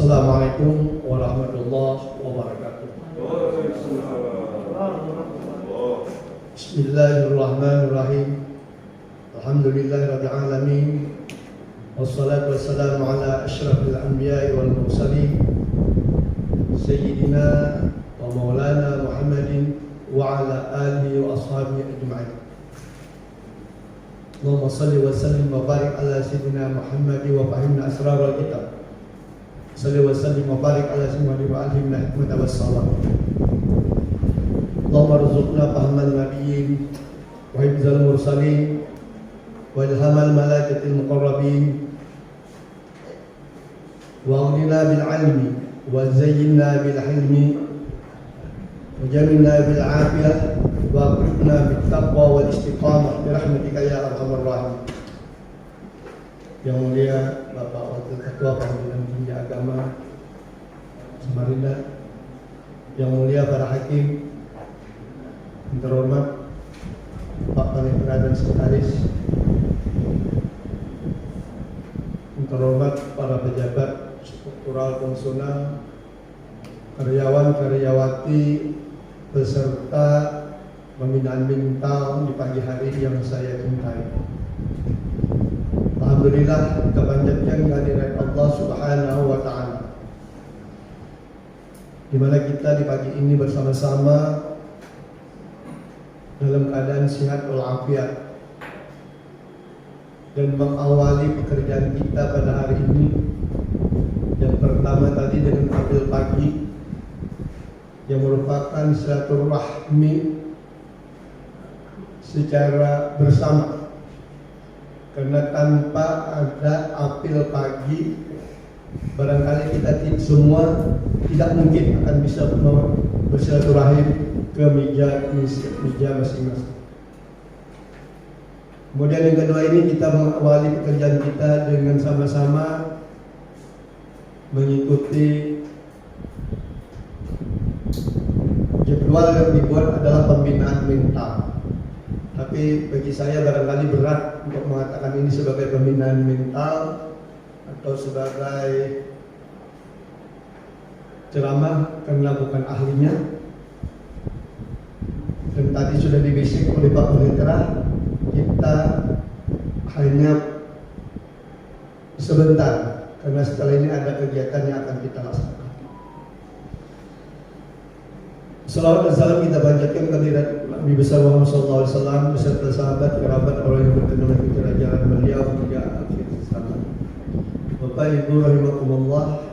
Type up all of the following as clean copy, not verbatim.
Assalamualaikum warahmatullahi wabarakatuh. Bismillahirrahmanirrahim. Alhamdulillahirabbil alamin. Wassalatu wassalamu ala asyrafil anbiya'i wal mursalin sayyidina wa maulana Muhammadin wa ala alihi wa ashabihi ajma'in. Allahumma salli wa sallim wa barik ala sayyidina Muhammad wa fahimna asrarul kitab. Salli wa sallim wa barik ala sayyidina wa alimna hikmata was salam. Allahumma rzuqna fahmal nabiyyin wa hifzal mursalin wa ilhamal malaikatil muqarrabin wa aghnina bil ilmi wa zayyinna bil hilmi wa jamilna bil afiyah wa aqribna bit taqwa wal istiqamah bi rahmatika ya arhamar rahimin. Yang mulia Bapak Wakil Ketua Pengadilan Tinggi Agama Samarinda, yang mulia para hakim, yang terhormat Pak Panitera dan Sekretaris, yang terhormat para pejabat struktural fungsional, karyawan-karyawati beserta pembinaan mental di pagi hari yang saya cintai. Alhamdulillah, kita panjatkan kehadirat Allah Subhanahu wa Ta'ala, di mana kita di pagi ini bersama-sama dalam keadaan sehat walafiat dan mengawali pekerjaan kita pada hari ini. Yang pertama tadi dengan apel pagi yang merupakan silaturahmi secara bersama. Karena tanpa ada apel pagi, barangkali kita semua tidak mungkin akan bisa bersilaturahim ke meja masing-masing. Kemudian yang kedua ini kita mengawali pekerjaan kita dengan sama-sama mengikuti jadwal yang dibuat adalah pembinaan mental. Tapi bagi saya barangkali berat untuk mengatakan ini sebagai pembinaan mental atau sebagai ceramah karena bukan ahlinya. Dan tadi sudah dibisik oleh Pak Panitera, kita hanya sebentar karena setelah ini ada kegiatan yang akan kita laksanakan. Salawat dan salam kita panjatkan kehadirat Nabi besar Muhammad SAW beserta sahabat, kerabat, orang yang berkenan dengan kerajaan beliau hingga akhir zaman. Bapak Ibu rahimakumullah,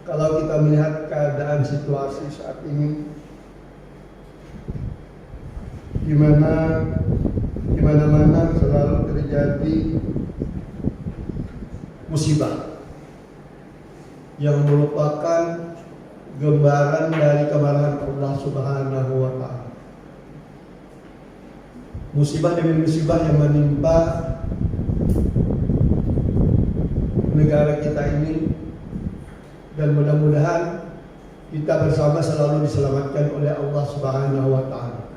kalau kita melihat keadaan situasi saat ini, di mana-mana selalu terjadi musibah yang merupakan gambaran dari kemarahan Allah Subhanahu wa Ta'ala. Musibah demi musibah yang menimpa negara kita ini, dan mudah-mudahan kita bersama selalu diselamatkan oleh Allah Subhanahu wa Ta'ala.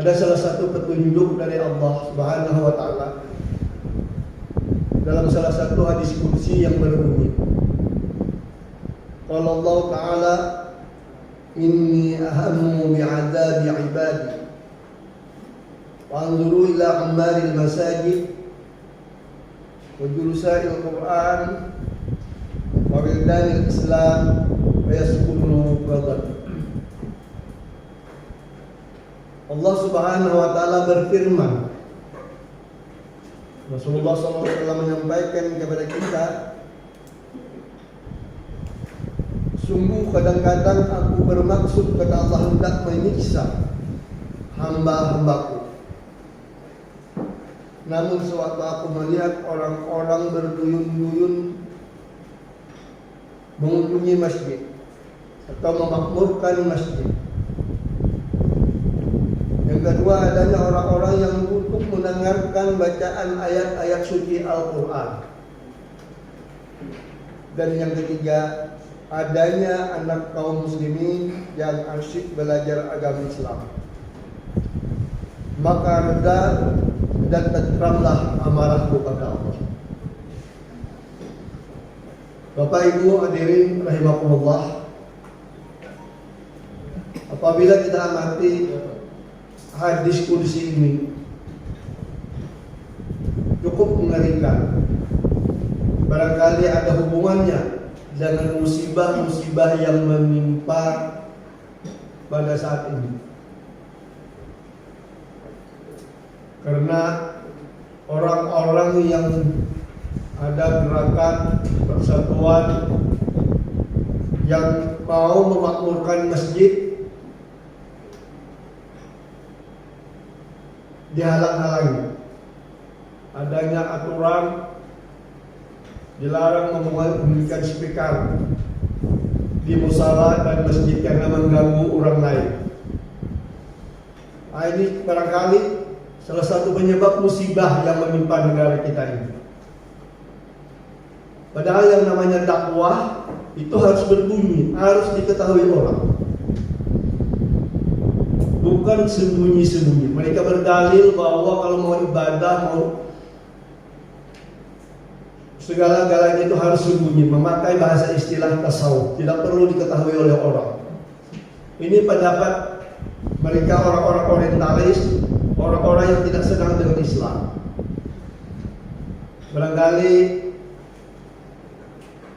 Ada salah satu petunjuk dari Allah Subhanahu wa Ta'ala dalam salah satu hadis kursi yang berbunyi, qala Allah Ta'ala, inni ahammu bi'adzabi ibadi wa anzuru ila ammaril masajid wa julusa'il Qur'an wa wildanil Islam wa yasukunu qadar. Allah Subhanahu wa Ta'ala berfirman, Rasulullah SAW menyampaikan kepada kita, sungguh kadang-kadang aku bermaksud, kata Allah, hendak menyiksa hamba-hambaku. Namun sewaktu aku melihat orang-orang berduyun-duyun mengunjungi masjid atau memakmurkan masjid. Yang kedua, adanya orang-orang yang duduk mendengarkan bacaan ayat-ayat suci Al-Quran. Dan yang ketiga, adanya anak kaum muslimin yang asyik belajar agama Islam. Maka reda dan tentramlah amarahku kepada Allah. Bapak Ibu hadirin rahimakumullah, apabila kita amati hadis kursi ini cukup mengerikan. Barangkali ada hubungannya dengan musibah-musibah yang menimpa pada saat ini. Karena orang-orang yang ada gerakan persatuan yang mau memakmurkan masjid dihalang-halangi. Adanya aturan dilarang membunyikan speaker di musala dan masjid karena mengganggu orang lain. Ini barangkali salah satu penyebab musibah yang menimpa negara kita ini. Padahal yang namanya dakwah itu harus berbunyi, harus diketahui orang. Bukan sembunyi-sembunyi. Mereka berdalil bahwa kalau mau ibadah, mau segala-galanya itu harus sembunyi, memakai bahasa istilah tasawuf, tidak perlu diketahui oleh orang. Ini pendapat mereka orang-orang orientalis, orang-orang yang tidak senang dengan Islam. Barangkali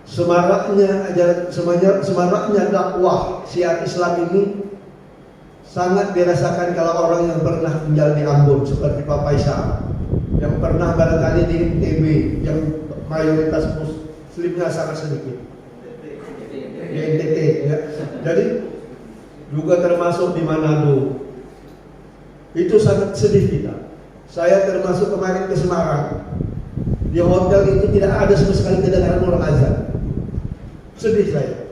semaraknya dakwah Syiar Islam ini sangat dirasakan kalau orang yang pernah tinggal di Ambon seperti Pak Faisal, yang pernah barangkali di NTB, yang mayoritas muslimnya sangat sedikit, di NTT ya. Jadi juga termasuk di Manado. Itu sangat sedih kita. Saya termasuk kemarin ke Semarang. Di hotel itu tidak ada sama sekali kedengaran orang azan. Sedih saya.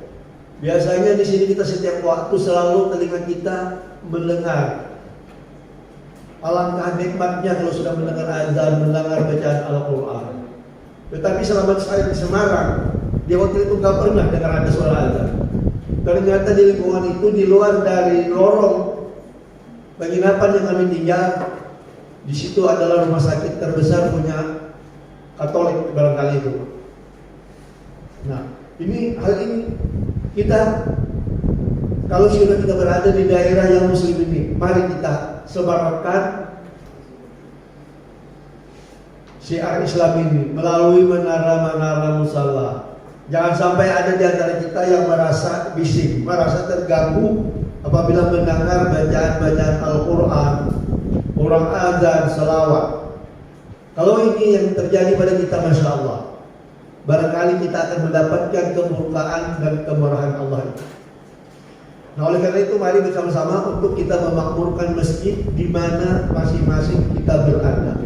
Biasanya di sini kita setiap waktu selalu telinga kita mendengar. Alangkah nikmatnya kalau sudah mendengar azan, mendengar bacaan Al-Quran. Tetapi selama saya di Semarang, di hotel itu nggak pernah dengar ada suara azan. Ternyata di lingkungan itu, di luar dari lorong penginapan yang kami tinggal, di situ adalah rumah sakit terbesar punya Katolik barangkali itu. Nah, hal ini kita, kalau sudah kita berada di daerah yang muslim ini, mari kita sebarkan syiar Islam ini melalui menara-menara musala. Jangan sampai ada di antara kita yang merasa bising, merasa terganggu apabila mendengar bacaan-bacaan Al-Quran, orang azan, salawat. Kalau ini yang terjadi pada kita, Masya Allah, barangkali kita akan mendapatkan kemurkaan dan kemurahan Allah itu. Nah, oleh karena itu mari bersama-sama untuk kita memakmurkan masjid di mana masing-masing kita berada.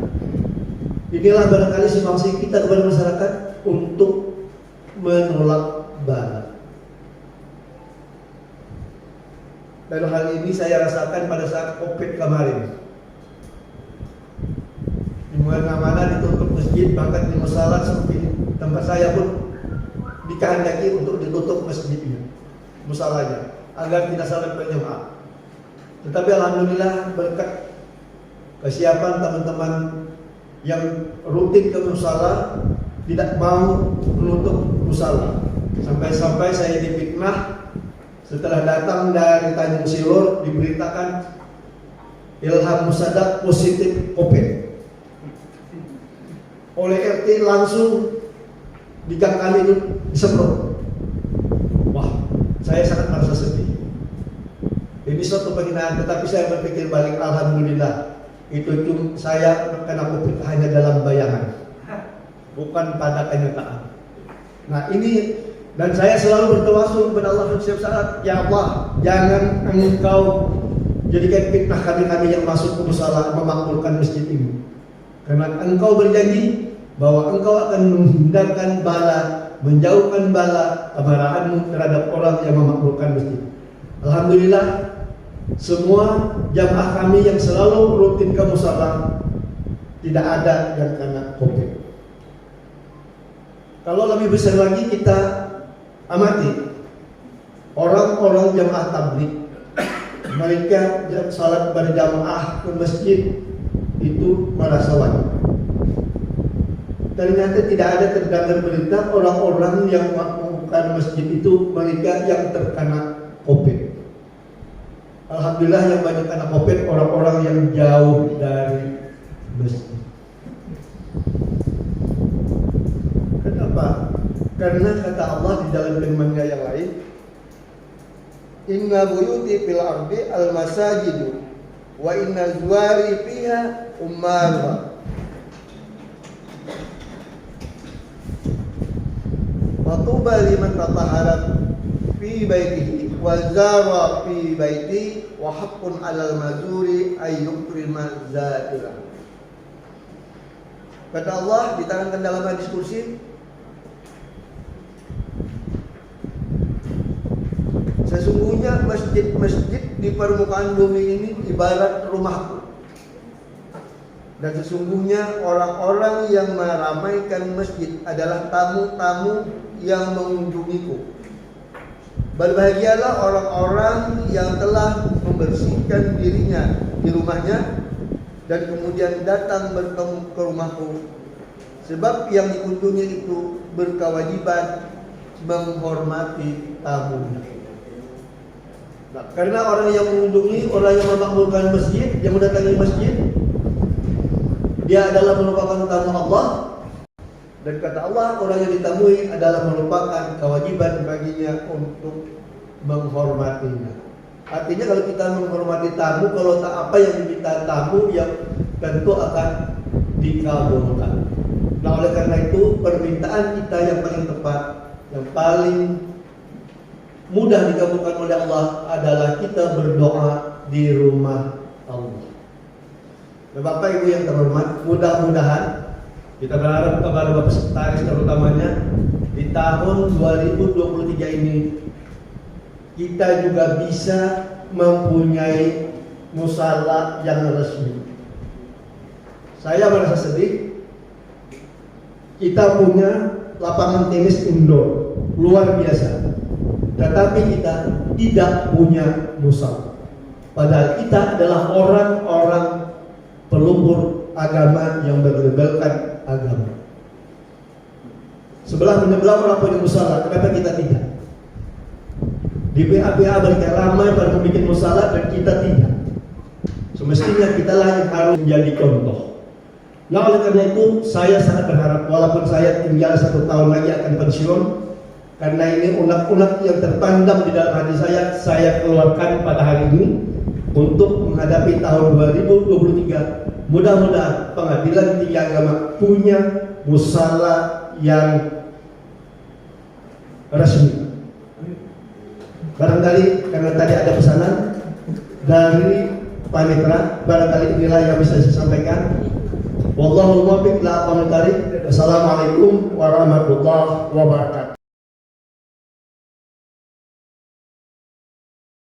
Inilah barangkali sumbangsi kita kepada masyarakat untuk menolak bala. Dan hal ini saya rasakan pada saat COVID kemarin. Di mana-mana ditutup masjid, bahkan di musala seperti tempat saya pun dikehendaki untuk ditutup masjidnya, musalanya, agar tidak saling berjamaah. Tetapi alhamdulillah berkat kesiapan teman-teman yang rutin ke musala tidak mau menutup musala. Sampai-sampai saya difitnah setelah datang dari Tanjung Silur, diberitakan Ilham Musadak positif COVID. Oleh RT langsung di gang kami itu disemprot. Wah, saya sangat merasa sedih. Ini suatu penghinaan, tetapi saya berpikir balik, alhamdulillah itu saya kena COVID hanya dalam bayangan, bukan pada kenyataan. Nah ini, dan saya selalu bertawasul kepada Allah setiap saat, ya Allah, jangan Engkau jadikan fitnah kami yang masuk ke musala memakmurkan masjid ini. Karena Engkau berjanji bahwa Engkau akan menghindarkan bala, menjauhkan bala kemarahan-Mu terhadap orang yang memakmurkan masjid. Alhamdulillah, semua jamaah kami yang selalu rutin ke musala tidak ada yang kena COVID. Kalau lebih besar lagi kita amati orang-orang jamaah tabligh, mereka salat berjamaah ke masjid itu merasa wajib. Ternyata tidak ada terdengar berita orang-orang yang membuka masjid itu mereka yang terkena COVID. Alhamdulillah yang banyak kena COVID orang-orang yang jauh dari masjid. Kenapa? Karena kata Allah di dalam firman-Nya yang lain, inna buyuti fil ardi al-masajidu wa inna zuwari fiha ummarha. Wa tuba liman tataharat fi baitihi wa zara fi baiti wa haqqun 'alal mazuri ay yukrima zaira. Kata Allah diterangkan dalam hadis kursi, sesungguhnya masjid-masjid di permukaan bumi ini ibarat rumahku. Dan sesungguhnya orang-orang yang meramaikan masjid adalah tamu-tamu yang mengunjungiku. Berbahagialah orang-orang yang telah membersihkan dirinya di rumahnya dan kemudian datang bertemu ke rumahku. Sebab yang dikunjungi itu berkewajiban menghormati tamunya. Nah, karena orang yang mengunjungi, orang yang memakmurkan masjid, yang mendatangi masjid, dia adalah merupakan tamu Allah. Dan kata Allah, orang yang ditamui adalah merupakan kewajiban baginya untuk menghormatinya. Artinya kalau kita menghormati tamu, kalau tak apa yang diminta tamu yang tentu akan dikabulkan. Nah oleh karena itu permintaan kita yang paling tepat, yang paling mudah dikabulkan oleh Allah adalah kita berdoa di rumah Allah. Nah, Bapak Ibu yang terhormat, mudah-mudahan kita berharap kepada Bapak Sekretaris terutamanya di tahun 2023 ini kita juga bisa mempunyai musala yang resmi. Saya merasa sedih, kita punya lapangan tenis indoor luar biasa, tetapi kita tidak punya musala. Padahal kita adalah orang-orang pelupur agama yang berlabelkan agama. Sebelah menyebelah orang punya musala, kenapa kita tidak? Di PA-PA mereka ramai pada membuat musala dan kita tidak. Semestinya kitalah yang harus menjadi contoh. Nah oleh karena itu saya sangat berharap, walaupun saya tinggal 1 tahun lagi akan pensiun, karena ini unek-unek yang terpandang di dalam hati saya keluarkan pada hari ini untuk menghadapi tahun 2023. Mudah-mudahan Pengadilan Tinggi Agama punya musala yang resmi. Barangkali karena tadi ada pesanan dari panitera, barangkali inilah yang bisa saya sampaikan. Wallahul muwaffiq ila aqwamit thariq. Wassalamualaikum warahmatullahi wabarakatuh.